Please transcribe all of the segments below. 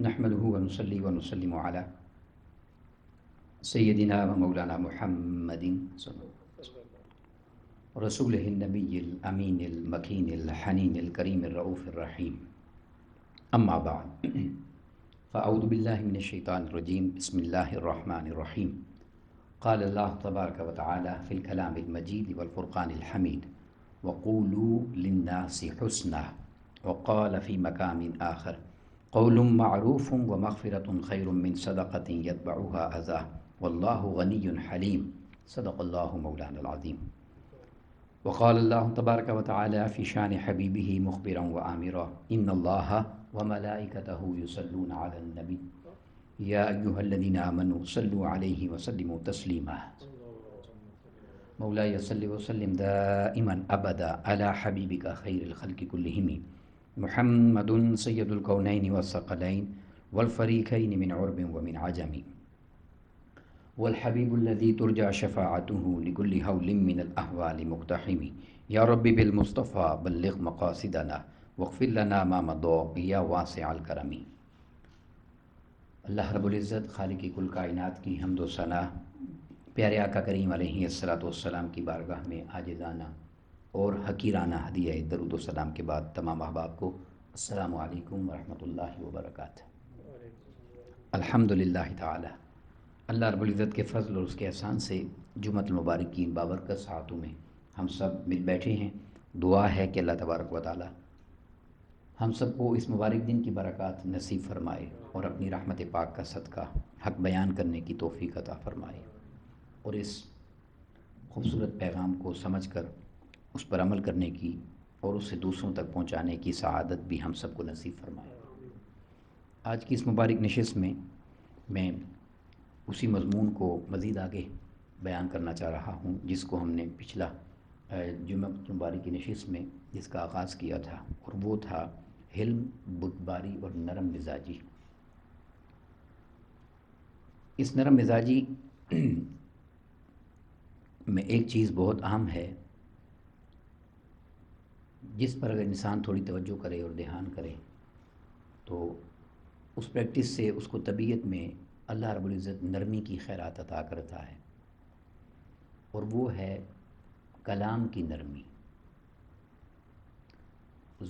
نحمده ونصلي ونسلم على سيدنا ومولانا محمد رسوله النبي الأمين المكين الحنين الكريم الرؤوف الرحيم. أما بعد فأعوذ بالله من الشيطان الرجيم. بسم الله الرحمن الرحيم. قال الله تبارك وتعالى في الكلام المجيد والفرقان الحميد: وقولوا للناس حسنا. وقال في مقام آخر: قول معروف ومغفرة خير من صدقة يتبعها أذى والله غني حليم. صدق الله مولانا العظيم. وقال الله تبارك وتعالى في شان حبيبه مخبرا وآمرا: إن الله وملائكته يصلون على النبي يا أيها الذين آمنوا صلوا عليه وسلموا تسليما. مولاي صل وسلم دائما أبدا على حبيبك خير الخلق كلهم محمد سيد الكونين والثقلين والفريقين من عرب ومن عجم، والحبيب الذي ترجى شفاعته لكل هول من الأهوال مقتحم. يا رب بالمصطفى بلغ مقاصدنا واغفر لنا ما مضى يا واسع الكرم. اللہ رب العزت خالق کل کائنات کی حمد و ثنا پیارے آقا کریم علیہ الصلوۃ والسلام کی بارگاہ میں عاجزانہ اور حقیرانہ ہدیہ درود و سلام کے بعد تمام احباب کو السلام علیکم ورحمۃ اللہ وبرکاتہ۔ الحمدللہ تعالی، اللہ رب العزت کے فضل اور اس کے احسان سے جمعۃ المبارک کی ان بابرکت ساعتوں میں ہم سب مل بیٹھے ہیں۔ دعا ہے کہ اللہ تبارک و تعالی ہم سب کو اس مبارک دن کی برکات نصیب فرمائے اور اپنی رحمت پاک کا صدقہ حق بیان کرنے کی توفیق عطا فرمائے، اور اس خوبصورت پیغام کو سمجھ کر اس پر عمل کرنے کی اور اسے دوسروں تک پہنچانے کی سعادت بھی ہم سب کو نصیب فرمائے۔ آج کی اس مبارک نشست میں میں اسی مضمون کو مزید آگے بیان کرنا چاہ رہا ہوں جس کو ہم نے پچھلا جمعہ مبارک کی نشست میں جس کا آغاز کیا تھا، اور وہ تھا حلم، بردباری اور نرم مزاجی۔ اس نرم مزاجی میں ایک چیز بہت اہم ہے جس پر اگر انسان تھوڑی توجہ کرے اور دھیان کرے تو اس پریکٹس سے اس کو طبیعت میں اللہ رب العزت نرمی کی خیرات عطا کرتا ہے، اور وہ ہے کلام کی نرمی۔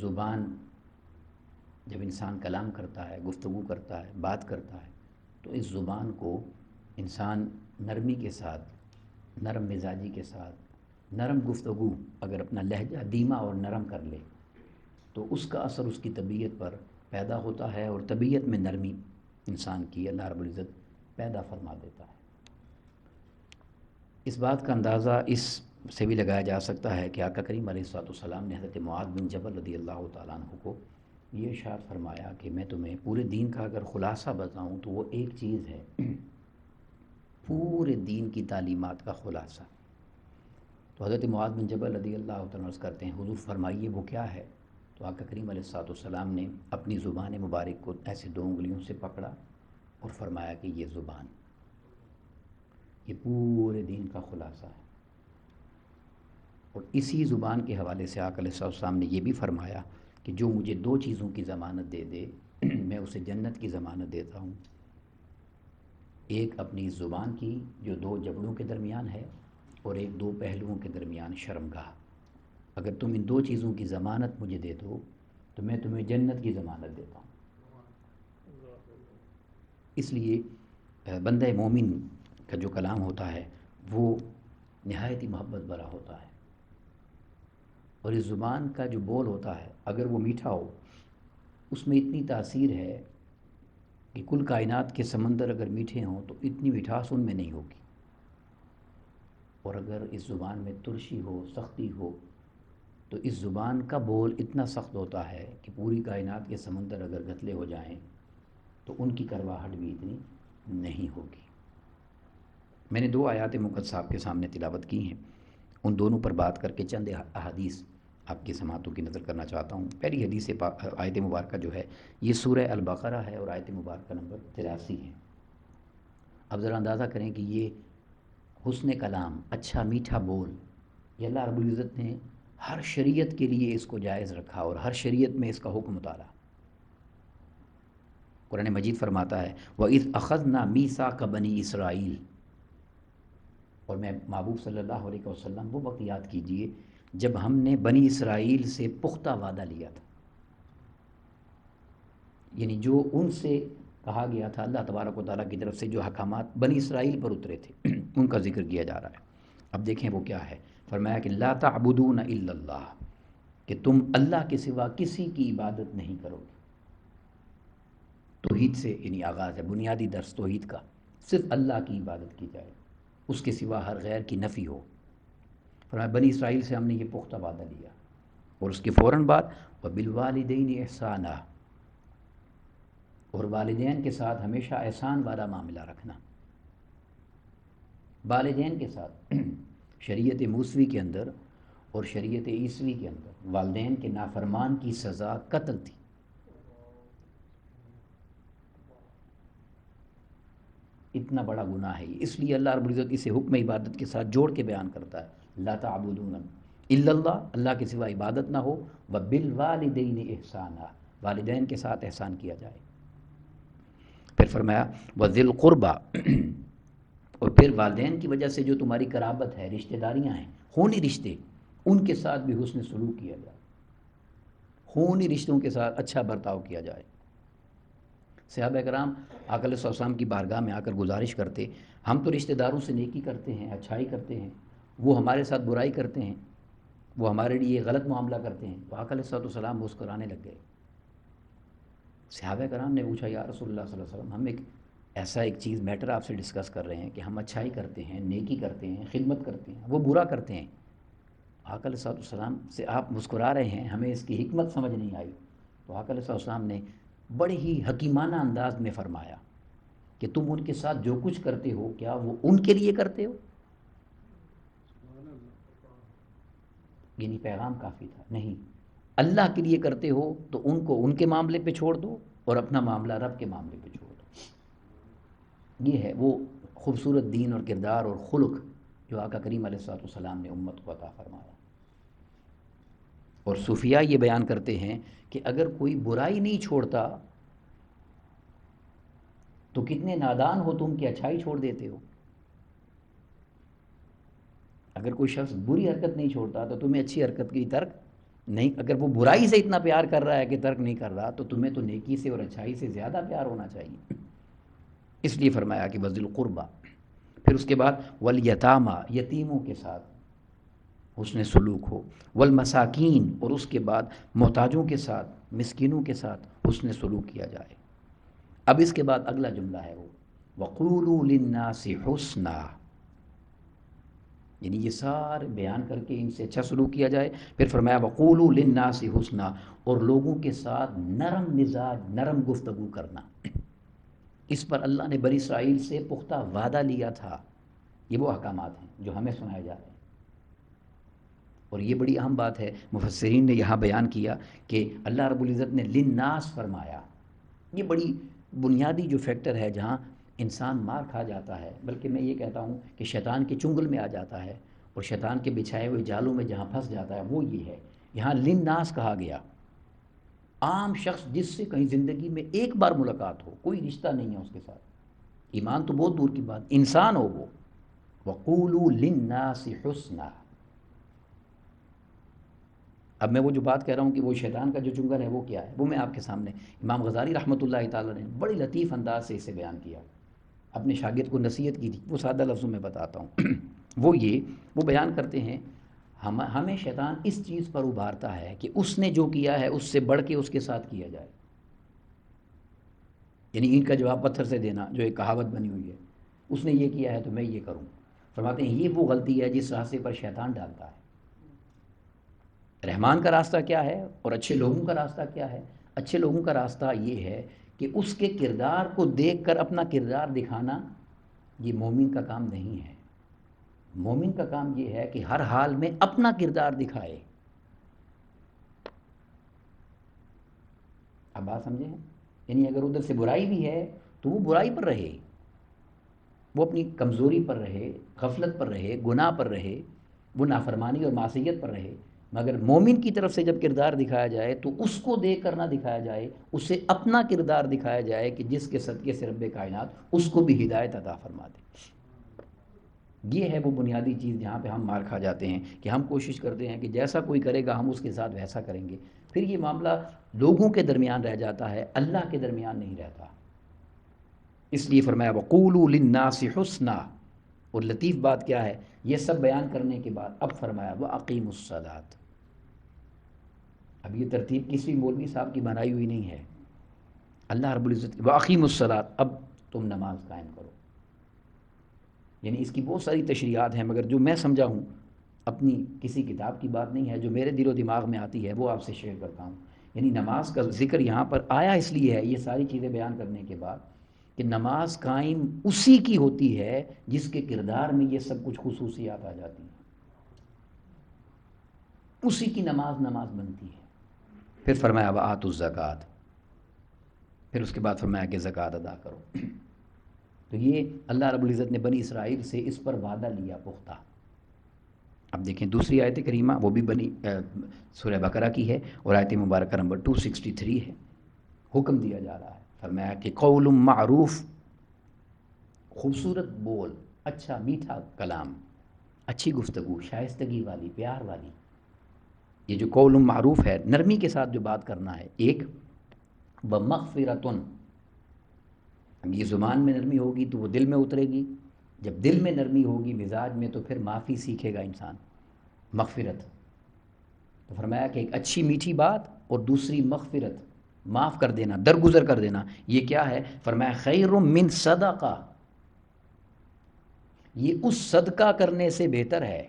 زبان جب انسان کلام کرتا ہے، گفتگو کرتا ہے، بات کرتا ہے، تو اس زبان کو انسان نرمی کے ساتھ، نرم مزاجی کے ساتھ، نرم گفتگو اگر اپنا لہجہ دھیما اور نرم کر لے تو اس کا اثر اس کی طبیعت پر پیدا ہوتا ہے، اور طبیعت میں نرمی انسان کی اللہ رب العزت پیدا فرما دیتا ہے۔ اس بات کا اندازہ اس سے بھی لگایا جا سکتا ہے کہ آقا کریم علیہ الصلوۃ والسلام نے حضرت معاذ بن جبل رضی اللہ تعالیٰ عنہ کو یہ ارشاد فرمایا کہ میں تمہیں پورے دین کا اگر خلاصہ بتاؤں تو وہ ایک چیز ہے، پورے دین کی تعلیمات کا خلاصہ۔ تو حضرت معاذ بن جبل رضی اللہ تعالیٰ عنہ کرتے ہیں، حضور فرمائیے وہ کیا ہے؟ تو آقا کریم علیہ الصلوۃ والسلام نے اپنی زبان مبارک کو ایسے 2 انگلیوں سے پکڑا اور فرمایا کہ یہ زبان، یہ پورے دین کا خلاصہ ہے۔ اور اسی زبان کے حوالے سے آقا علیہ السلام نے یہ بھی فرمایا کہ جو مجھے 2 چیزوں کی ضمانت دے دے میں اسے جنت کی ضمانت دیتا ہوں۔ ایک اپنی زبان کی جو 2 جبڑوں کے درمیان ہے، اور ایک 2 پہلوؤں کے درمیان شرمگاہ۔ اگر تم ان 2 چیزوں کی ضمانت مجھے دے دو تو میں تمہیں جنت کی ضمانت دیتا ہوں۔ اس لیے بندہ مومن کا جو کلام ہوتا ہے وہ نہایت ہی محبت بھرا ہوتا ہے، اور اس زبان کا جو بول ہوتا ہے اگر وہ میٹھا ہو اس میں اتنی تاثیر ہے کہ کل کائنات کے سمندر اگر میٹھے ہوں تو اتنی مٹھاس ان میں نہیں ہوگی، اور اگر اس زبان میں ترشی ہو، سختی ہو، تو اس زبان کا بول اتنا سخت ہوتا ہے کہ پوری کائنات کے سمندر اگر گتلے ہو جائیں تو ان کی کرواہٹ بھی اتنی نہیں ہوگی۔ میں نے 2 آیات مقدسہ آپ کے سامنے تلاوت کی ہیں، ان دونوں پر بات کر کے چند احادیث آپ کی سماعتوں کی نظر کرنا چاہتا ہوں۔ پہلی حدیث آیت مبارکہ جو ہے یہ سورہ البقرہ ہے، اور آیت مبارکہ نمبر 83 ہے۔ اب ذرا اندازہ کریں کہ یہ حسن کلام، اچھا میٹھا بول، یہ اللہ رب العزت نے ہر شریعت کے لیے اس کو جائز رکھا، اور ہر شریعت میں اس کا حکم اتارا۔ قرآن مجید فرماتا ہے وَإِذْ أَخَذْنَا مِيثَاقَ بَنِي اسرائیل، اور میں محبوب صلی اللہ علیہ وسلم وہ وقت یاد کیجئے جب ہم نے بنی اسرائیل سے پختہ وعدہ لیا تھا، یعنی جو ان سے کہا گیا تھا، اللہ تبارک و تعالیٰ کی طرف سے جو احکامات بنی اسرائیل پر اترے تھے ان کا ذکر کیا جا رہا ہے۔ اب دیکھیں وہ کیا ہے، فرمایا کہ لا تعبدون الا اللہ، کہ تم اللہ کے سوا کسی کی عبادت نہیں کرو گے۔ توحید سے یعنی آغاز ہے، بنیادی درس توحید کا، صرف اللہ کی عبادت کی جائے، اس کے سوا ہر غیر کی نفی ہو۔ فرمایا بنی اسرائیل سے ہم نے یہ پختہ وعدہ لیا، اور اس کے فوراً بعد وَبِالْوَالِدَيْنِ احسانًا، اور والدین کے ساتھ ہمیشہ احسان والا معاملہ رکھنا۔ والدین کے ساتھ شریعت موسوی کے اندر اور شریعت عیسوی کے اندر والدین کے نافرمان کی سزا قتل تھی۔ اتنا بڑا گناہ ہے یہ، اس لیے اللہ رب العزت اسے حکم عبادت کے ساتھ جوڑ کے بیان کرتا ہے، لا تعبدون الا اللہ، اللہ کے سوا عبادت نہ ہو، وبالوالدین احسانا، والدین کے ساتھ احسان کیا جائے۔ پھر فرمایا وذی القربى، اور پھر والدین کی وجہ سے جو تمہاری قرابت ہے، رشتہ داریاں ہیں، خونی رشتے، ان کے ساتھ بھی حسن سلوک کیا جائے، خونی رشتوں کے ساتھ اچھا برتاؤ کیا جائے۔ صحابہ کرام آقا علیہ السلام کی بارگاہ میں آ کر گزارش کرتے، ہم تو رشتہ داروں سے نیکی کرتے ہیں، اچھائی کرتے ہیں، وہ ہمارے ساتھ برائی کرتے ہیں، وہ ہمارے لیے غلط معاملہ کرتے ہیں۔ تو آقا علیہ السلام مسکرانے لگ گئے۔ صحابہ کرام نے پوچھا یا رسول اللہ صلی اللہ علیہ وسلم، ہم ایک چیز میٹر آپ سے ڈسکس کر رہے ہیں کہ ہم اچھائی کرتے ہیں، نیکی کرتے ہیں، خدمت کرتے ہیں، وہ برا کرتے ہیں، آقا علیہ السلام سے آپ مسکرا رہے ہیں، ہمیں اس کی حکمت سمجھ نہیں آئی۔ تو آقا علیہ السلام نے بڑے ہی حکیمانہ انداز میں فرمایا کہ تم ان کے ساتھ جو کچھ کرتے ہو کیا وہ ان کے لیے کرتے ہو؟ یعنی پیغام کافی تھا، نہیں، اللہ کے لیے کرتے ہو تو ان کو ان کے معاملے پہ چھوڑ دو اور اپنا معاملہ رب کے معاملے پہ چھوڑ دو۔ یہ ہے وہ خوبصورت دین اور کردار اور خلق جو آقا کریم علیہ السلام نے امت کو عطا فرمایا۔ اور صوفیاء یہ بیان کرتے ہیں کہ اگر کوئی برائی نہیں چھوڑتا تو کتنے نادان ہو تم کہ اچھائی چھوڑ دیتے ہو۔ اگر کوئی شخص بری حرکت نہیں چھوڑتا تو تمہیں اچھی حرکت کی ترک نہیں، اگر وہ برائی سے اتنا پیار کر رہا ہے کہ ترک نہیں کر رہا تو تمہیں تو نیکی سے اور اچھائی سے زیادہ پیار ہونا چاہیے۔ اس لیے فرمایا کہ بذل القربہ، پھر اس کے بعد والیتامى، یتیموں کے ساتھ حسن سلوک ہو، والمساکین، اور اس کے بعد محتاجوں کے ساتھ، مسکینوں کے ساتھ حسن سلوک کیا جائے۔ اب اس کے بعد اگلا جملہ ہے وہ وَقُولُوا لِلنَّاسِ حُسْنًا، یعنی یہ سارے بیان کر کے ان سے اچھا سلوک کیا جائے۔ پھر فرمایا وَقُولُوا لِلنَّاسِ حُسْنًا، اور لوگوں کے ساتھ نرم مزاج، نرم گفتگو کرنا۔ اس پر اللہ نے بنی اسرائیل سے پختہ وعدہ لیا تھا۔ یہ وہ احکامات ہیں جو ہمیں سنائے جا رہے ہیں، اور یہ بڑی اہم بات ہے، مفسرین نے یہاں بیان کیا کہ اللہ رب العزت نے للناس فرمایا۔ یہ بڑی بنیادی جو فیکٹر ہے جہاں انسان مار کھا جاتا ہے، بلکہ میں یہ کہتا ہوں کہ شیطان کے چنگل میں آ جاتا ہے اور شیطان کے بچھائے ہوئے جالوں میں جہاں پھنس جاتا ہے وہ یہ ہے، یہاں للناس کہا گیا۔ عام شخص جس سے کہیں زندگی میں ایک بار ملاقات ہو، کوئی رشتہ نہیں ہے اس کے ساتھ، ایمان تو بہت دور کی بات، انسان ہو وہ، وَقُولُوا لِلنَّاسِ حُسْنًا۔ اب میں وہ جو بات کہہ رہا ہوں کہ وہ شیطان کا جو چنگل ہے وہ کیا ہے، وہ میں آپ کے سامنے، امام غزالی رحمۃ اللہ تعالیٰ نے بڑی لطیف انداز سے اسے بیان کیا، اپنے شاگرد کو نصیحت کی تھی، وہ سادہ لفظوں میں بتاتا ہوں۔ وہ بیان کرتے ہیں ہمیں شیطان اس چیز پر ابھارتا ہے کہ اس نے جو کیا ہے اس سے بڑھ کے اس کے ساتھ کیا جائے، یعنی اینٹ کا جواب پتھر سے دینا، جو ایک کہاوت بنی ہوئی ہے، اس نے یہ کیا ہے تو میں یہ کروں۔ فرماتے ہیں یہ وہ غلطی ہے جس راستے پر شیطان ڈالتا ہے۔ رحمان کا راستہ کیا ہے اور اچھے لوگوں کا راستہ کیا ہے؟ اچھے لوگوں کا راستہ یہ ہے کہ اس کے کردار کو دیکھ کر اپنا کردار دکھانا، یہ مومن کا کام نہیں ہے۔ مومن کا کام یہ ہے کہ ہر حال میں اپنا کردار دکھائے۔ اب بات سمجھے ہیں؟ یعنی اگر ادھر سے برائی بھی ہے تو وہ برائی پر رہے، وہ اپنی کمزوری پر رہے، غفلت پر رہے، گناہ پر رہے، وہ نافرمانی اور معصیت پر رہے، مگر مومن کی طرف سے جب کردار دکھایا جائے تو اس کو دیکھ کر نہ دکھایا جائے، اسے اپنا کردار دکھایا جائے کہ جس کے صدقے سے رب کائنات اس کو بھی ہدایت عطا فرما دے۔ یہ ہے وہ بنیادی چیز جہاں پہ ہم مار کھا جاتے ہیں کہ ہم کوشش کرتے ہیں کہ جیسا کوئی کرے گا ہم اس کے ساتھ ویسا کریں گے، پھر یہ معاملہ لوگوں کے درمیان رہ جاتا ہے، اللہ کے درمیان نہیں رہتا۔ اس لیے فرمایا وَقُولُوا لِلنَّاسِ حُسْنًا، اور لطیف بات کیا ہے، یہ سب بیان کرنے کے بعد اب فرمایا وَأَقِیمُوا الصَّلَاةَ۔ اب یہ ترتیب کسی مولوی صاحب کی بنائی ہوئی نہیں ہے، اللہ رب العزت وَأَقِیمُوا الصَّلَاةَ، اب تم نماز قائم کرو۔ یعنی اس کی بہت ساری تشریحات ہیں، مگر جو میں سمجھا ہوں، اپنی کسی کتاب کی بات نہیں ہے، جو میرے دل و دماغ میں آتی ہے وہ آپ سے شیئر کرتا ہوں۔ یعنی نماز کا ذکر یہاں پر آیا اس لیے ہے، یہ ساری چیزیں بیان کرنے کے بعد، کہ نماز قائم اسی کی ہوتی ہے جس کے کردار میں یہ سب کچھ خصوصیات آ جاتی ہیں، اسی کی نماز بنتی ہے۔ پھر فرمایا وآتوا الزکوٰۃ، پھر اس کے بعد فرمایا کہ زکوٰۃ ادا کرو۔ تو یہ اللہ رب العزت نے بنی اسرائیل سے اس پر وعدہ لیا پختہ۔ اب دیکھیں دوسری آیت کریمہ، وہ بھی سورہ بقرہ کی ہے، اور آیت مبارکہ نمبر 263 ہے۔ حکم دیا جا رہا ہے، فرمایا کہ قول معروف، خوبصورت بول، اچھا میٹھا کلام، اچھی گفتگو، شائستگی والی، پیار والی۔ یہ جو قول معروف ہے، نرمی کے ساتھ جو بات کرنا ہے، ایک بمغفرتن، یہ زبان میں نرمی ہوگی تو وہ دل میں اترے گی، جب دل میں نرمی ہوگی مزاج میں تو پھر معافی سیکھے گا انسان، مغفرت۔ تو فرمایا کہ ایک اچھی میٹھی بات اور دوسری مغفرت، معاف کر دینا، درگزر کر دینا۔ یہ کیا ہے؟ فرمایا خیر من صدقہ، یہ اس صدقہ کرنے سے بہتر ہے،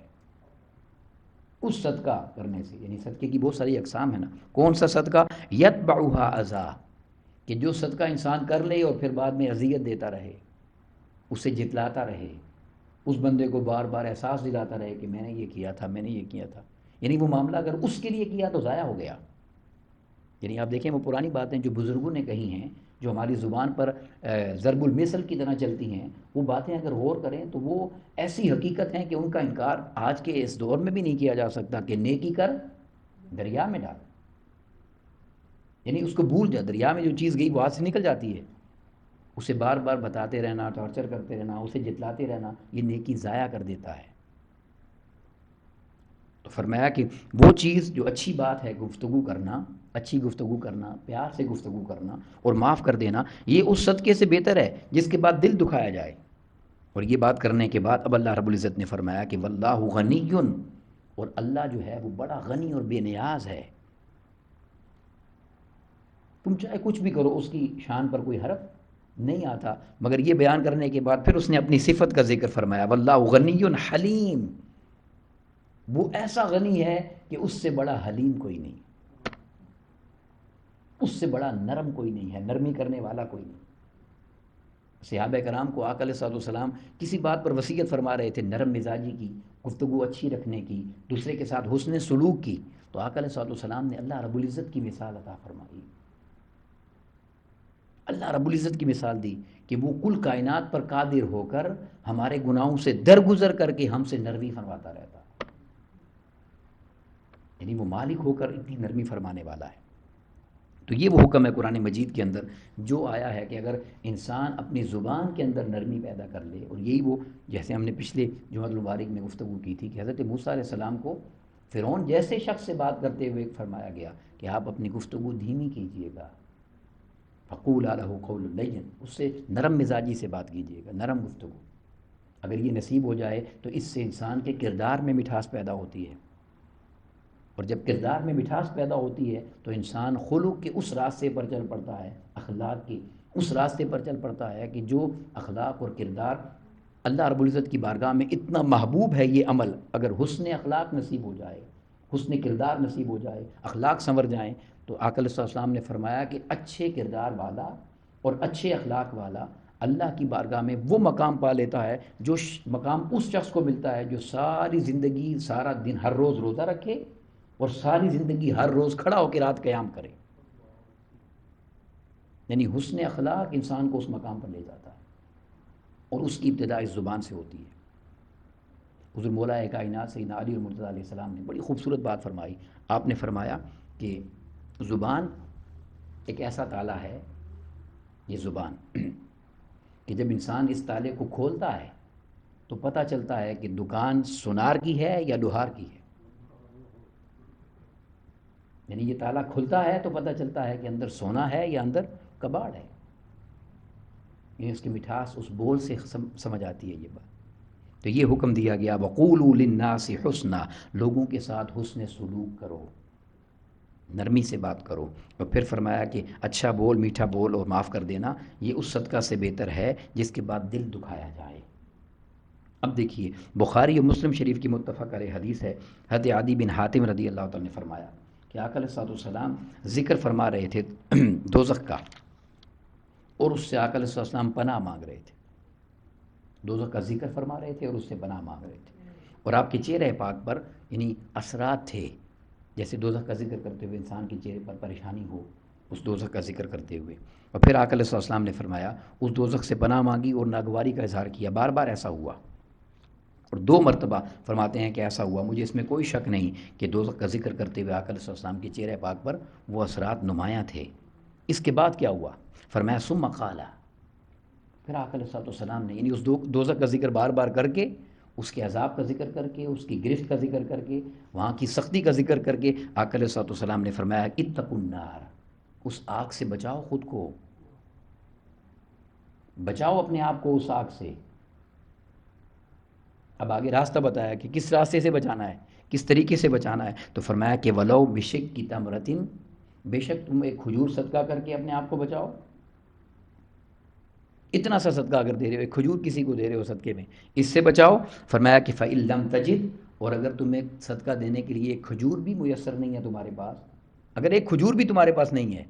اس صدقہ کرنے سے، یعنی صدقے کی بہت ساری اقسام ہیں نا، کون سا صدقہ؟ یتبعھا اذی، کہ جو صدقہ انسان کر لے اور پھر بعد میں اذیت دیتا رہے، اسے جتلاتا رہے، اس بندے کو بار بار احساس دلاتا رہے کہ میں نے یہ کیا تھا، میں نے یہ کیا تھا، یعنی وہ معاملہ اگر اس کے لیے کیا تو ضائع ہو گیا۔ یعنی آپ دیکھیں وہ پرانی باتیں جو بزرگوں نے کہی ہیں، جو ہماری زبان پر ضرب المثل کی طرح چلتی ہیں، وہ باتیں اگر غور کریں تو وہ ایسی حقیقت ہیں کہ ان کا انکار آج کے اس دور میں بھی نہیں کیا جا سکتا کہ نیکی کر دریا میں ڈال، یعنی اس کو بھول جا، دریا میں جو چیز گئی وہ ہاتھ سے نکل جاتی ہے، اسے بار بار بتاتے رہنا، ٹارچر کرتے رہنا، اسے جتلاتے رہنا، یہ نیکی ضائع کر دیتا ہے۔ تو فرمایا کہ وہ چیز جو اچھی بات ہے، گفتگو کرنا، اچھی گفتگو کرنا، پیار سے گفتگو کرنا اور معاف کر دینا، یہ اس صدقے سے بہتر ہے جس کے بعد دل دکھایا جائے۔ اور یہ بات کرنے کے بعد اب اللہ رب العزت نے فرمایا کہ واللہ غنی، اور اللہ جو ہے وہ بڑا غنی اور بے نیاز ہے، تم چاہے کچھ بھی کرو اس کی شان پر کوئی حرف نہیں آتا۔ مگر یہ بیان کرنے کے بعد پھر اس نے اپنی صفت کا ذکر فرمایا، واللہ غنی حلیم، وہ ایسا غنی ہے کہ اس سے بڑا حلیم کوئی نہیں، اس سے بڑا نرم کوئی نہیں ہے، نرمی کرنے والا کوئی نہیں۔ صحابہ کرام کو آقا علیہ الصلوۃ والسلام کسی بات پر وصیت فرما رہے تھے، نرم مزاجی کی، گفتگو اچھی رکھنے کی، دوسرے کے ساتھ حسن سلوک کی، تو آقا علیہ الصلوۃ والسلام نے اللہ رب العزت کی مثال عطا فرمائی، اللہ رب العزت کی مثال دی کہ وہ کل کائنات پر قادر ہو کر ہمارے گناہوں سے درگزر کر کے ہم سے نرمی فرماتا رہتا، یعنی وہ مالک ہو کر اتنی نرمی فرمانے والا ہے۔ تو یہ وہ حکم ہے قرآن مجید کے اندر جو آیا ہے کہ اگر انسان اپنی زبان کے اندر نرمی پیدا کر لے، اور یہی وہ جیسے ہم نے پچھلے جمعہ المبارک میں گفتگو کی تھی کہ حضرت موسیٰ علیہ السلام کو فرعون جیسے شخص سے بات کرتے ہوئے فرمایا گیا کہ آپ اپنی گفتگو دھیمی کیجئے گا، فقولا لہ قولا لین، اس سے نرم مزاجی سے بات کیجئے گا، نرم گفتگو۔ اگر یہ نصیب ہو جائے تو اس سے انسان کے کردار میں مٹھاس پیدا ہوتی ہے، اور جب کردار میں مٹھاس پیدا ہوتی ہے تو انسان خلق کے اس راستے پر چل پڑتا ہے، اخلاق کی اس راستے پر چل پڑتا ہے کہ جو اخلاق اور کردار اللہ رب العزت کی بارگاہ میں اتنا محبوب ہے۔ یہ عمل اگر حسن اخلاق نصیب ہو جائے، حسن کردار نصیب ہو جائے، اخلاق سنور جائیں، تو آقا علیہ السلام نے فرمایا کہ اچھے کردار والا اور اچھے اخلاق والا اللہ کی بارگاہ میں وہ مقام پا لیتا ہے جو مقام اس شخص کو ملتا ہے جو ساری زندگی سارا دن ہر روز روزہ رکھے اور ساری زندگی ہر روز کھڑا ہو کے رات قیام کرے، یعنی حسن اخلاق انسان کو اس مقام پر لے جاتا ہے، اور اس کی ابتدا اس زبان سے ہوتی ہے۔ حضور مولا کائنات سیدنا علی المرتضیٰ علیہ السلام نے بڑی خوبصورت بات فرمائی. آپ نے فرمایا کہ زبان ایک ایسا تالا ہے، یہ زبان کہ جب انسان اس تالے کو کھولتا ہے تو پتہ چلتا ہے کہ دکان سونار کی ہے یا لوہار کی ہے. یعنی یہ تالا کھلتا ہے تو پتہ چلتا ہے کہ اندر سونا ہے یا اندر کباڑ ہے. یعنی اس کی مٹھاس اس بول سے سمجھ آتی ہے یہ بات. تو یہ حکم دیا گیا وَقُولُوا لِلنَّاسِ حُسْنًا، لوگوں کے ساتھ حسن سلوک کرو، نرمی سے بات کرو. اور پھر فرمایا کہ اچھا بول، میٹھا بول اور معاف کر دینا یہ اس صدقہ سے بہتر ہے جس کے بعد دل دکھایا جائے. اب دیکھیے بخاری اور مسلم شریف کی متفق علیہ حدیث ہے. حضرت عدی بن حاتم رضی اللہ تعالیٰ نے فرمایا کہ آقا علیہ الصلوۃ والسلام ذکر فرما رہے تھے دوزخ کا، اور اس سے آقا علیہ الصلوۃ والسلام پناہ مانگ رہے تھے. دوزخ کا ذکر فرما رہے تھے اور اس سے پناہ مانگ رہے تھے. اور آپ کے چہرے پاک پر یعنی اثرات تھے، جیسے دوزخ کا ذکر کرتے ہوئے انسان کے چہرے پر پریشانی ہو، اس دوزخ کا ذکر کرتے ہوئے. اور پھر آقا علیہ الصلوۃ والسلام نے فرمایا اس دوزخ سے پناہ مانگی اور ناگواری کا اظہار کیا. بار بار ایسا ہوا، اور 2 مرتبہ فرماتے ہیں کہ ایسا ہوا. مجھے اس میں کوئی شک نہیں کہ دوزخ کا ذکر کرتے ہوئے آقا علیہ الصلوۃ والسلام کے چہرے پاک پر وہ اثرات نمایاں تھے. اس کے بعد کیا ہوا؟ فرمایا ثم قال، پھر آقا علیہ الصلوۃ والسلام نے یعنی اس دوزخ کا ذکر بار بار کر کے، اس کے عذاب کا ذکر کر کے، اس کی گرفت کا ذکر کر کے، وہاں کی سختی کا ذکر کر کے آقا علیہ الصلوۃ والسلام نے فرمایا اتقوا النار، اس آگ سے بچاؤ، خود کو بچاؤ، اپنے آپ کو اس آگ سے. اب آگے راستہ بتایا کہ کس راستے سے بچانا ہے، کس طریقے سے بچانا ہے. تو فرمایا کہ ولو بشق کی تمرتن، بے شک تم ایک کھجور صدقہ کر کے اپنے آپ کو بچاؤ. اتنا سا صدقہ اگر دے رہے ہو، ایک کھجور کسی کو دے رہے ہو صدقے میں، اس سے بچاؤ. فرمایا کہ فَإِن لَمْ تَجِدْ، اور اگر تمہیں صدقہ دینے کے لیے ایک کھجور بھی میسر نہیں ہے تمہارے پاس، اگر ایک کھجور بھی تمہارے پاس نہیں ہے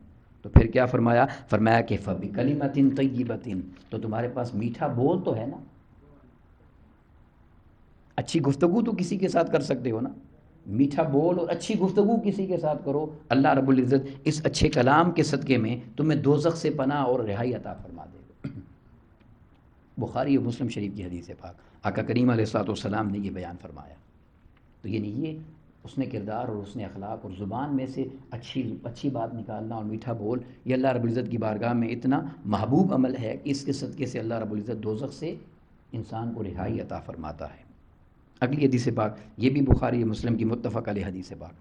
تو پھر کیا فرمایا؟ فرمایا کہ فَبِكَلِمَةٍ طَيِّبَةٍ، تو تمہارے پاس میٹھا بول تو ہے نا، اچھی گفتگو تو کسی کے ساتھ کر سکتے ہو نا. میٹھا بول اور اچھی گفتگو کسی کے ساتھ کرو، اللہ رب العزت اس اچھے کلام کے صدقے میں تمہیں دوزخ سے پناہ اور رہائی عطا فرما دے گا. بخاری اور مسلم شریف کی حدیث پاک، آقا کریم علیہ الصلوۃ والسلام نے یہ بیان فرمایا. تو یعنی یہ اس نے کردار اور اس نے اخلاق اور زبان میں سے اچھی بات نکالنا اور میٹھا بول، یہ اللہ رب العزت کی بارگاہ میں اتنا محبوب عمل ہے کہ اس کے صدقے سے اللہ رب العزت دوزخ سے انسان کو رہائی عطا فرماتا ہے. اگلی حدیث پاک یہ بھی بخاری مسلم کی متفق علیہ حدیث پاک.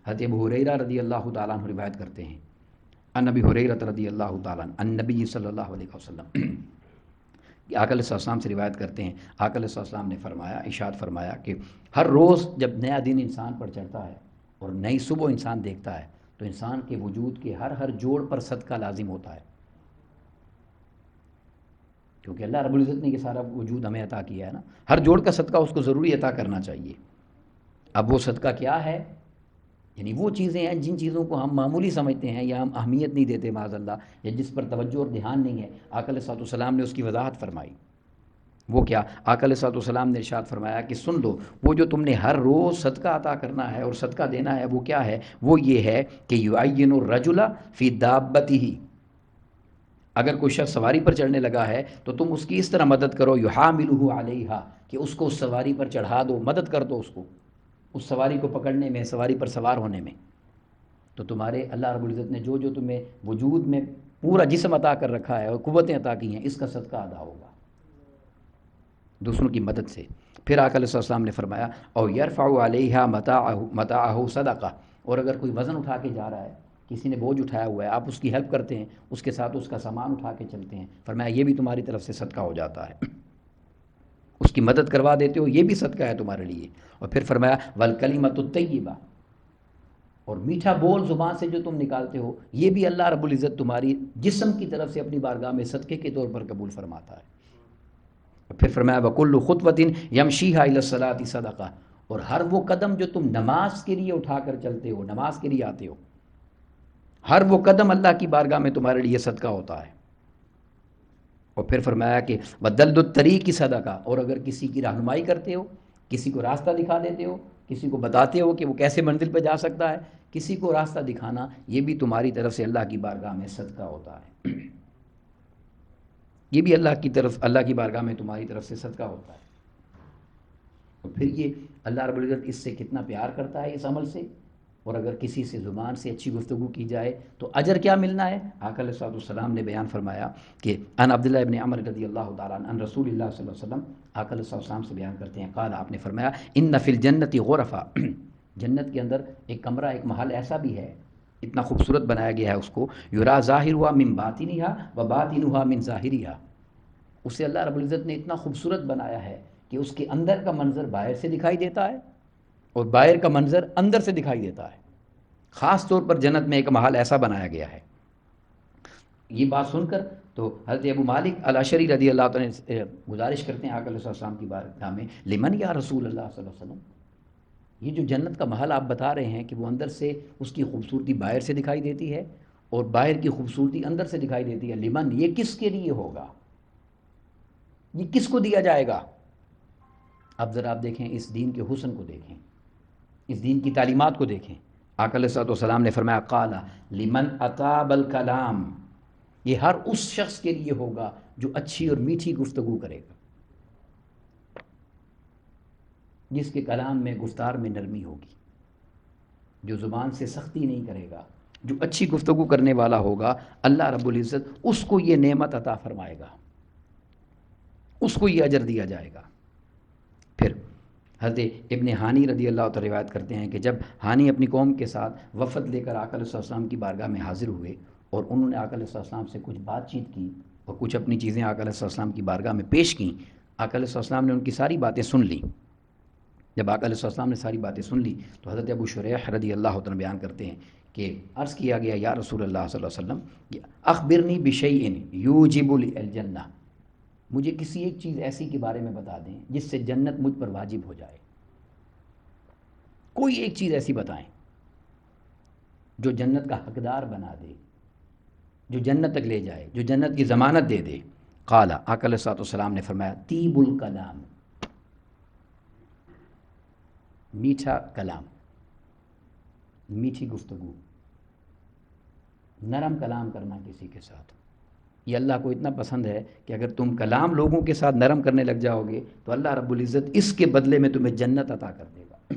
حضرت ابو ہریرہ رضی اللہ تعالیٰ عنہ روایت کرتے ہیں، ان ابی ہریرہ رضی اللہ تعالیٰ عنہ ان نبی صلی اللہ علیہ وسلم، آقا علیہ السلام سے روایت کرتے ہیں، آقا علیہ السلام نے فرمایا، ارشاد فرمایا کہ ہر روز جب نیا دن انسان پر چڑھتا ہے اور نئی صبح انسان دیکھتا ہے تو انسان کے وجود کے ہر جوڑ پر صدقہ لازم ہوتا ہے، کیونکہ اللہ رب العزت نے یہ سارا وجود ہمیں عطا کیا ہے نا. ہر جوڑ کا صدقہ اس کو ضروری عطا کرنا چاہیے. اب وہ صدقہ کیا ہے؟ یعنی وہ چیزیں ہیں جن چیزوں کو ہم معمولی سمجھتے ہیں یا ہم اہمیت نہیں دیتے معاذ اللہ، یا جس پر توجہ اور دھیان نہیں ہے. آقا علیہ الصلوۃ والسلام نے اس کی وضاحت فرمائی. وہ کیا؟ آقا علیہ الصلوۃ والسلام نے ارشاد فرمایا کہ سن لو، وہ جو تم نے ہر روز صدقہ عطا کرنا ہے اور صدقہ دینا ہے وہ کیا ہے؟ وہ یہ ہے کہ یعین الرجل فی دابتہ، اگر کوئی شخص سواری پر چڑھنے لگا ہے تو تم اس کی اس طرح مدد کرو، یحاملہ علیہا، کہ اس کو اس سواری پر چڑھا دو، مدد کر دو اس کو اس سواری کو پکڑنے میں، سواری پر سوار ہونے میں. تو تمہارے اللہ رب العزت نے جو تمہیں وجود میں پورا جسم عطا کر رکھا ہے اور قوتیں عطا کی ہیں، اس کا صدقہ ادا ہوگا دوسروں کی مدد سے. پھر آقا علیہ السلام نے فرمایا او یرفع علیہا متاعہ صدقہ، اور اگر کوئی وزن اٹھا کے جا رہا ہے، کسی نے بوجھ اٹھایا ہوا ہے، آپ اس کی ہیلپ کرتے ہیں، اس کے ساتھ اس کا سامان اٹھا کے چلتے ہیں، فرمایا یہ بھی تمہاری طرف سے صدقہ ہو جاتا ہے. اس کی مدد کروا دیتے ہو، یہ بھی صدقہ ہے تمہارے لیے. اور پھر فرمایا والکلمۃ الطیبہ، اور میٹھا بول زبان سے جو تم نکالتے ہو یہ بھی اللہ رب العزت تمہاری جسم کی طرف سے اپنی بارگاہ میں صدقے کے طور پر قبول فرماتا ہے. اور پھر فرمایا وَكُلُّ خُطْوَةٍ يَمْشِيهَا إِلَى الصَّلَاةِ صَدَقَةٌ، اور ہر وہ قدم جو تم نماز کے لیے اٹھا کر چلتے ہو، نماز کے لیے آتے ہو، ہر وہ قدم اللہ کی بارگاہ میں تمہارے لیے صدقہ ہوتا ہے. اور پھر فرمایا کہ وَدَلُّ الطَّرِيقِ صَدَقَةٌ، اور اگر کسی کی رہنمائی کرتے ہو، کسی کو راستہ دکھا دیتے ہو، کسی کو بتاتے ہو کہ وہ کیسے منزل پہ جا سکتا ہے، کسی کو راستہ دکھانا یہ بھی تمہاری طرف سے اللہ کی بارگاہ میں صدقہ ہوتا ہے. یہ بھی اللہ کی بارگاہ میں تمہاری طرف سے صدقہ ہوتا ہے. اور پھر یہ اللہ رب العزت اس سے کتنا پیار کرتا ہے اس عمل سے. اور اگر کسی سے زبان سے اچھی گفتگو کی جائے تو اجر کیا ملنا ہے. آقا علیہ الصلوۃ والسلام نے بیان فرمایا کہ ان عبداللہ ابن عمر رضی اللہ تعالیٰ عنہ ان رسول اللہ صلی اللہ علیہ وسلم، آقا علیہ الصلوۃ والسلام سے بیان کرتے ہیں، قال، آپ نے فرمایا، ان فی الجنت غرفا، جنت کے اندر ایک کمرہ، ایک محل ایسا بھی ہے، اتنا خوبصورت بنایا گیا ہے اس کو، یرا ظاہرھا من باطنھا و باطنھا من ظاہرھا، اسے اللہ رب العزت نے اتنا خوبصورت بنایا ہے کہ اس کے اندر کا منظر باہر سے دکھائی دیتا ہے اور باہر کا منظر اندر سے دکھائی دیتا ہے. خاص طور پر جنت میں ایک محل ایسا بنایا گیا ہے. یہ بات سن کر تو حضرت ابو مالک الاشعری رضی اللہ تعالیٰ نے گزارش کرتے ہیں آقا علیہ السلام کی بارگاہ میں، لمن یا رسول اللہ صلی اللہ علیہ وسلم، یہ جو جنت کا محل آپ بتا رہے ہیں کہ وہ اندر سے اس کی خوبصورتی باہر سے دکھائی دیتی ہے اور باہر کی خوبصورتی اندر سے دکھائی دیتی ہے، لمن، یہ کس کے لیے ہوگا، یہ کس کو دیا جائے گا. اب ذرا آپ دیکھیں اس دین کے حسن کو دیکھیں، اس دین کی تعلیمات کو دیکھیں. آقا علیہ السلام نے فرمایا، قال لمن اطاب الکلام، یہ ہر اس شخص کے لیے ہوگا جو اچھی اور میٹھی گفتگو کرے گا، جس کے کلام میں، گفتار میں نرمی ہوگی، جو زبان سے سختی نہیں کرے گا، جو اچھی گفتگو کرنے والا ہوگا، اللہ رب العزت اس کو یہ نعمت عطا فرمائے گا، اس کو یہ اجر دیا جائے گا. پھر حضرت ابن ہانی رضی اللہ تعالیٰ روایت کرتے ہیں کہ جب ہانی اپنی قوم کے ساتھ وفد لے کر آقا علیہ السلام کی بارگاہ میں حاضر ہوئے اور انہوں نے آقا علیہ السلام سے کچھ بات چیت کی اور کچھ اپنی چیزیں آقا علیہ السلام کی بارگاہ میں پیش کیں، آقا علیہ السلام نے ان کی ساری باتیں سن لیں. جب آقا علیہ السلام نے ساری باتیں سن لی تو حضرت ابو شریح رضی اللہ تعالیٰ بیان کرتے ہیں کہ عرض کیا گیا، یا رسول اللہ صلی اللہ علیہ وسلم، اخبرنی بشیء یوجب الجنہ، مجھے کسی ایک چیز ایسی کے بارے میں بتا دیں جس سے جنت مجھ پر واجب ہو جائے. کوئی ایک چیز ایسی بتائیں جو جنت کا حقدار بنا دے، جو جنت تک لے جائے، جو جنت کی ضمانت دے دے. قال، آقا علیہ السلام نے فرمایا، طیب الکلام، میٹھا کلام، میٹھی گفتگو، نرم کلام کرنا کسی کے ساتھ. یہ اللہ کو اتنا پسند ہے کہ اگر تم کلام لوگوں کے ساتھ نرم کرنے لگ جاؤ گے تو اللہ رب العزت اس کے بدلے میں تمہیں جنت عطا کر دے گا.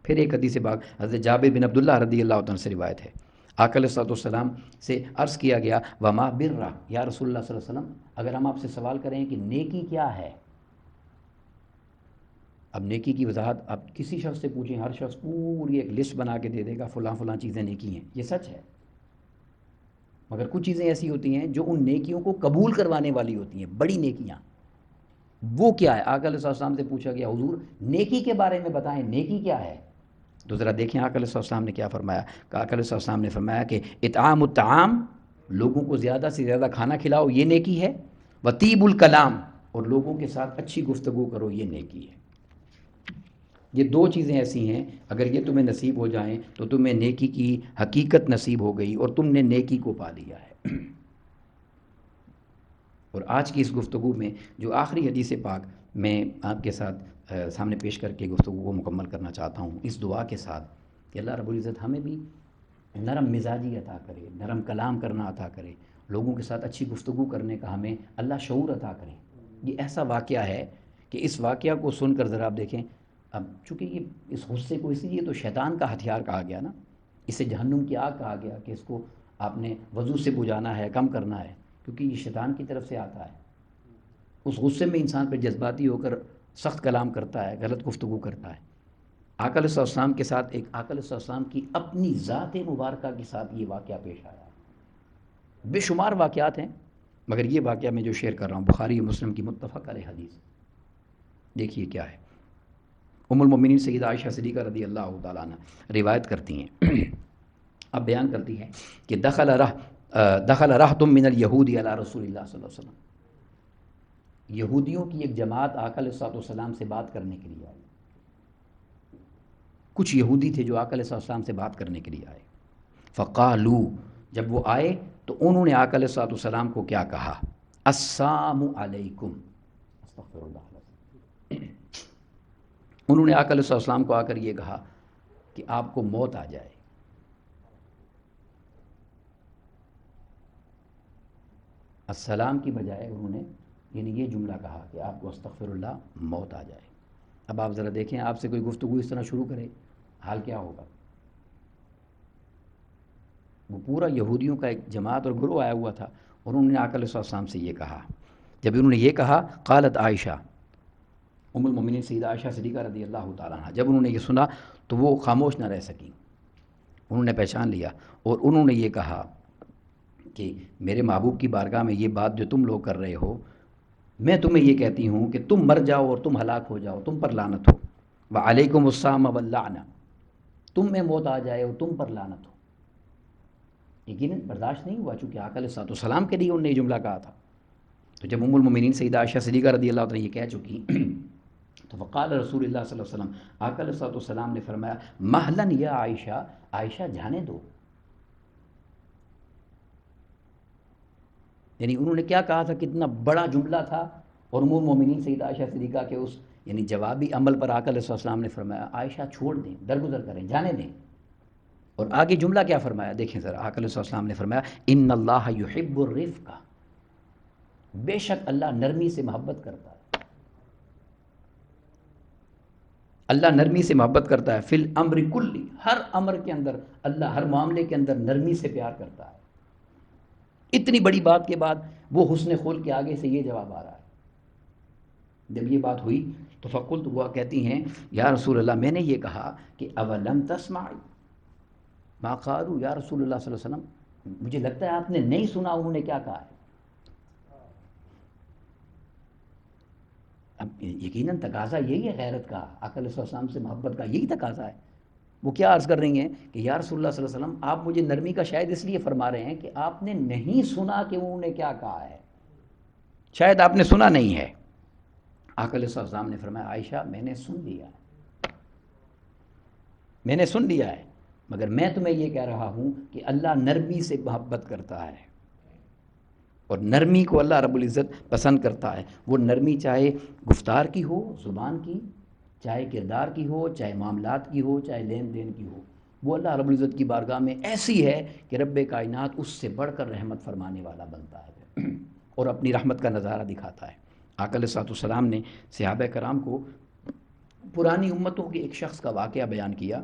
پھر ایک حدیث پاک حضرت جابر بن عبداللہ رضی اللہ عنہ سے روایت ہے، آقا علیہ السلام سے عرض کیا گیا، وما برہ، یا رسول اللہ صلی اللہ علیہ وسلم، اگر ہم آپ سے سوال کریں کہ نیکی کیا ہے. اب نیکی کی وضاحت اب کسی شخص سے پوچھیں، ہر شخص پوری ایک لسٹ بنا کے دے دے گا، فلاں فلاں چیزیں نیکی ہیں، یہ سچ ہے. مگر کچھ چیزیں ایسی ہوتی ہیں جو ان نیکیوں کو قبول کروانے والی ہوتی ہیں، بڑی نیکیاں. وہ کیا ہے؟ آقا علیہ السلام سے پوچھا گیا، حضور نیکی کے بارے میں بتائیں، نیکی کیا ہے؟ تو ذرا دیکھیں آقا علیہ السلام نے کیا فرمایا. کہ آقا علیہ السلام نے فرمایا کہ اطعام الطعام، لوگوں کو زیادہ سے زیادہ کھانا کھلاؤ، یہ نیکی ہے. وطیب الکلام، اور لوگوں کے ساتھ اچھی گفتگو کرو، یہ نیکی ہے. یہ دو چیزیں ایسی ہیں اگر یہ تمہیں نصیب ہو جائیں تو تمہیں نیکی کی حقیقت نصیب ہو گئی اور تم نے نیکی کو پا لیا ہے. اور آج کی اس گفتگو میں جو آخری حدیث پاک میں آپ کے ساتھ سامنے پیش کر کے گفتگو کو مکمل کرنا چاہتا ہوں، اس دعا کے ساتھ کہ اللہ رب العزت ہمیں بھی نرم مزاجی عطا کرے، نرم کلام کرنا عطا کرے، لوگوں کے ساتھ اچھی گفتگو کرنے کا ہمیں اللہ شعور عطا کرے. یہ ایسا واقعہ ہے کہ اس واقعہ کو سن کر ذرا آپ دیکھیں. اب چونکہ یہ اس غصے کو اسی لیے تو شیطان کا ہتھیار کہا گیا نا، اسے جہنم کی آگ کہا گیا کہ اس کو آپ نے وضو سے بجھانا ہے، کم کرنا ہے، کیونکہ یہ شیطان کی طرف سے آتا ہے. اس غصے میں انسان پہ جذباتی ہو کر سخت کلام کرتا ہے، غلط گفتگو کرتا ہے. آقا علیہ السلام کے ساتھ ایک آقا علیہ السلام کی اپنی ذات مبارکہ کے ساتھ یہ واقعہ پیش آیا. بے شمار واقعات ہیں مگر یہ واقعہ میں جو شیئر کر رہا ہوں بخاری و مسلم کی متفق علیہ حدیث. دیکھیے کیا ہے. ام المؤمنین سیدہ عائشہ صدیقہ رضی اللہ تعالیٰ عنہ روایت کرتی ہیں، اب بیان کرتی ہیں کہ دخل رہتم من الیہود علی رسول اللہ صلی اللہ علیہ وسلم، یہودیوں کی ایک جماعت آقا علیہ السلام سے بات کرنے کے لیے آئی. کچھ یہودی تھے جو آقا علیہ السلام سے بات کرنے کے لیے آئے. فقالو، جب وہ آئے تو انہوں نے آقا علیہ السلام کو کیا کہا؟ السلام علیکم. استغفر اللہ. انہوں نے آقا علیہ السلام کو آ کر یہ کہا کہ آپ کو موت آ جائے. السلام کی بجائے انہوں نے یعنی یہ جملہ کہا کہ آپ کو استغفر اللہ موت آ جائے۔ اب آپ ذرا دیکھیں، آپ سے کوئی گفتگو اس طرح شروع کرے، حال کیا ہوگا؟ وہ پورا یہودیوں کا ایک جماعت اور گروہ آیا ہوا تھا، اور انہوں نے آقا علیہ السلام سے یہ کہا۔ جب انہوں نے یہ کہا، قالت عائشہ، ام المومنین سیدہ عائشہ صدیقہ رضی اللہ تعالیٰ عنہ، جب انہوں نے یہ سنا تو وہ خاموش نہ رہ سکیں، انہوں نے پہچان لیا، اور انہوں نے یہ کہا کہ میرے محبوب کی بارگاہ میں یہ بات جو تم لوگ کر رہے ہو، میں تمہیں یہ کہتی ہوں کہ تم مر جاؤ اور تم ہلاک ہو جاؤ، تم پر لعنت ہو، وعلیکم السلام واللعنہ، تم میں موت آ جائے اور تم پر لعنت ہو۔ یقیناً برداشت نہیں ہوا، چونکہ آقا علیہ السلام کے لیے انہوں نے یہ جملہ کہا تھا۔ تو جب ام المومنین سیدہ عائشہ صدیقہ رضی اللہ عنہ یہ کہہ چکی تو وقال رسول اللہ صلی اللہ علیہ وسلم، آقا علیہ السلام نے فرمایا، مہلن یا عائشہ، عائشہ جانے دو۔ یعنی انہوں نے کیا کہا تھا، کتنا بڑا جملہ تھا، اور ام المومنین سیدہ عائشہ صدیقہ کے اس یعنی جوابی عمل پر آقا علیہ السلام نے فرمایا، عائشہ چھوڑ دیں، درگزر کریں، جانے دیں۔ اور آگے جملہ کیا فرمایا دیکھیں ذرا، آقا علیہ السلام نے فرمایا، ان اللہ یحب الرفق، بے شک اللہ نرمی سے محبت کرتا ہے، اللہ نرمی سے محبت کرتا ہے، فی الامر کلی، ہر امر کے اندر اللہ ہر معاملے کے اندر نرمی سے پیار کرتا ہے۔ اتنی بڑی بات کے بعد وہ حسن خلق کے آگے سے یہ جواب آ رہا ہے۔ جب یہ بات ہوئی تو فقلت، وہ کہتی ہیں، یا رسول اللہ، میں نے یہ کہا کہ اولم تسمعی ما قالوا، یا رسول اللہ صلی اللہ علیہ وسلم، مجھے لگتا ہے آپ نے نہیں سنا انہوں نے کیا کہا ہے۔ اب یقیناً تقاضا یہی ہے غیرت کا، آقا علیہ السلام سے محبت کا یہی تقاضا ہے۔ وہ کیا عرض کر رہی ہیں کہ یا رسول اللہ صلی اللہ علیہ وسلم، آپ مجھے نرمی کا شاید اس لیے فرما رہے ہیں کہ آپ نے نہیں سنا کہ انہوں نے کیا کہا ہے، شاید آپ نے سنا نہیں ہے۔ آقا علیہ السلام نے فرمایا، عائشہ میں نے سن لیا ہے، میں نے سن لیا ہے، مگر میں تمہیں یہ کہہ رہا ہوں کہ اللہ نرمی سے محبت کرتا ہے، اور نرمی کو اللہ رب العزت پسند کرتا ہے۔ وہ نرمی چاہے گفتار کی ہو، زبان کی، چاہے کردار کی ہو، چاہے معاملات کی ہو، چاہے لین دین کی ہو، وہ اللہ رب العزت کی بارگاہ میں ایسی ہے کہ رب کائنات اس سے بڑھ کر رحمت فرمانے والا بنتا ہے اور اپنی رحمت کا نظارہ دکھاتا ہے۔ آقا علیہ السلام نے صحابہ کرام کو پرانی امتوں کے ایک شخص کا واقعہ بیان کیا،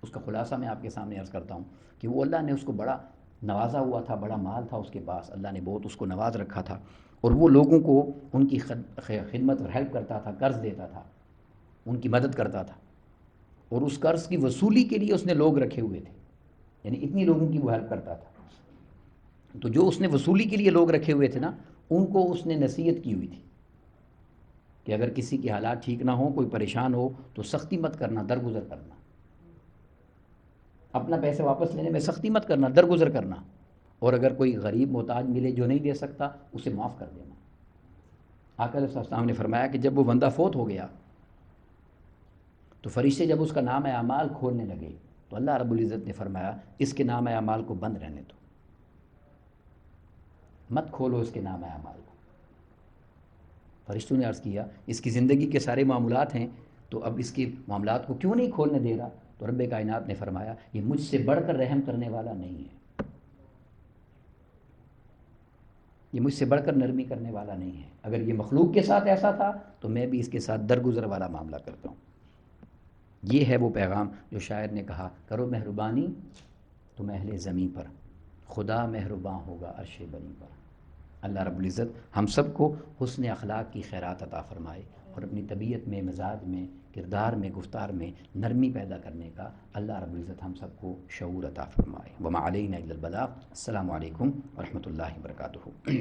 اس کا خلاصہ میں آپ کے سامنے عرض کرتا ہوں کہ وہ اللہ نے اس کو بڑا نوازا ہوا تھا، بڑا مال تھا اس کے پاس، اللہ نے بہت اس کو نواز رکھا تھا، اور وہ لوگوں کو ان کی خدمت اور ہیلپ کرتا تھا، قرض دیتا تھا، ان کی مدد کرتا تھا، اور اس قرض کی وصولی کے لیے اس نے لوگ رکھے ہوئے تھے، یعنی اتنی لوگوں کی وہ ہیلپ کرتا تھا۔ تو جو اس نے وصولی کے لیے لوگ رکھے ہوئے تھے نا، ان کو اس نے نصیحت کی ہوئی تھی کہ اگر کسی کے حالات ٹھیک نہ ہوں، کوئی پریشان ہو تو سختی مت کرنا، درگزر کرنا، اپنا پیسے واپس لینے میں سختی مت کرنا، درگزر کرنا، اور اگر کوئی غریب محتاج ملے جو نہیں دے سکتا اسے معاف کر دینا۔ آقا علیہ السلام نے فرمایا کہ جب وہ بندہ فوت ہو گیا تو فرشتے جب اس کا نام اعمال کھولنے لگے تو اللہ رب العزت نے فرمایا، اس کے نام اعمال کو بند رہنے دو، مت کھولو اس کے نام اعمال کو۔ فرشتوں نے عرض کیا، اس کی زندگی کے سارے معاملات ہیں، تو اب اس کے معاملات کو کیوں نہیں کھولنے دے رہا؟ تو رب کائنات نے فرمایا، یہ مجھ سے بڑھ کر رحم کرنے والا نہیں ہے، یہ مجھ سے بڑھ کر نرمی کرنے والا نہیں ہے۔ اگر یہ مخلوق کے ساتھ ایسا تھا تو میں بھی اس کے ساتھ درگزر والا معاملہ کرتا ہوں۔ یہ ہے وہ پیغام جو شاعر نے کہا، کرو مہربانی تم اہل زمین پر، خدا مہرباں ہوگا عرش بنی پر۔ اللہ رب العزت ہم سب کو حسن اخلاق کی خیرات عطا فرمائے، اور اپنی طبیعت میں، مزاج میں، کردار میں، گفتار میں نرمی پیدا کرنے کا اللہ رب العزت ہم سب کو شعور عطا فرمائے۔ وما علینا الا البلاغ۔ السلام علیکم ورحمۃ اللہ وبرکاتہ۔